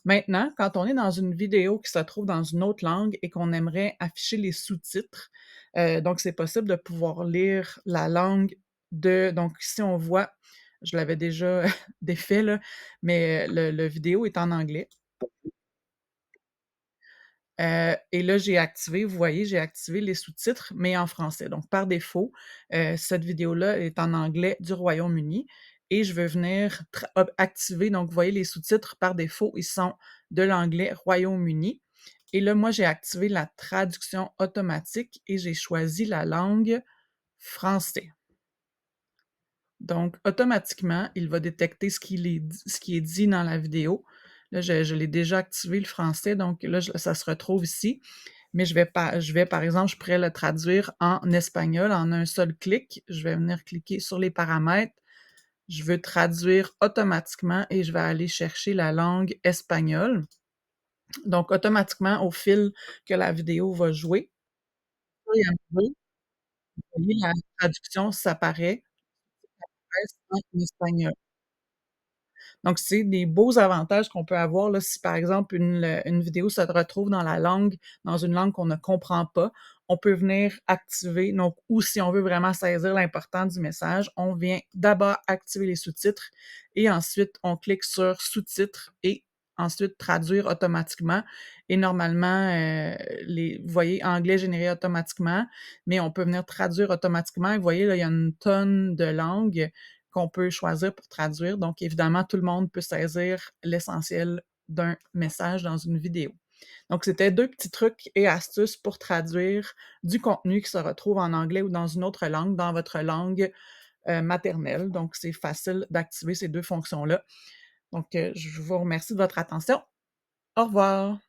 Maintenant, quand on est dans une vidéo qui se trouve dans une autre langue et qu'on aimerait afficher les sous-titres, donc c'est possible de pouvoir lire la langue donc ici on voit, je l'avais déjà défait là, mais le vidéo est en anglais. Et là, j'ai activé, vous voyez, j'ai activé les sous-titres, mais en français. Donc par défaut, cette vidéo-là est en anglais du Royaume-Uni et je veux venir activer, donc vous voyez les sous-titres par défaut, ils sont de l'anglais Royaume-Uni et là, moi, j'ai activé la traduction automatique et j'ai choisi la langue français. Donc automatiquement, il va détecter ce qui est dit dans la vidéo. Là, je l'ai déjà activé le français, donc là, ça se retrouve ici. Mais je vais, par exemple, je pourrais le traduire en espagnol en un seul clic. Je vais venir cliquer sur les paramètres. Je veux traduire automatiquement et je vais aller chercher la langue espagnole. Donc, automatiquement, au fil que la vidéo va jouer, au fur et à mesure, vous voyez la traduction s'apparaît en espagnol. Donc, c'est des beaux avantages qu'on peut avoir là, si par exemple une vidéo se retrouve dans une langue qu'on ne comprend pas, on peut venir activer donc ou si on veut vraiment saisir l'important du message, on vient d'abord activer les sous-titres et ensuite on clique sur sous-titres et ensuite traduire automatiquement et normalement, vous voyez anglais généré automatiquement, mais on peut venir traduire automatiquement et vous voyez là, il y a une tonne de langues qu'on peut choisir pour traduire. Donc, évidemment, tout le monde peut saisir l'essentiel d'un message dans une vidéo. Donc, c'était 2 petits trucs et astuces pour traduire du contenu qui se retrouve en anglais ou dans une autre langue, dans votre langue, maternelle. Donc, c'est facile d'activer ces 2 fonctions-là. Donc, je vous remercie de votre attention. Au revoir.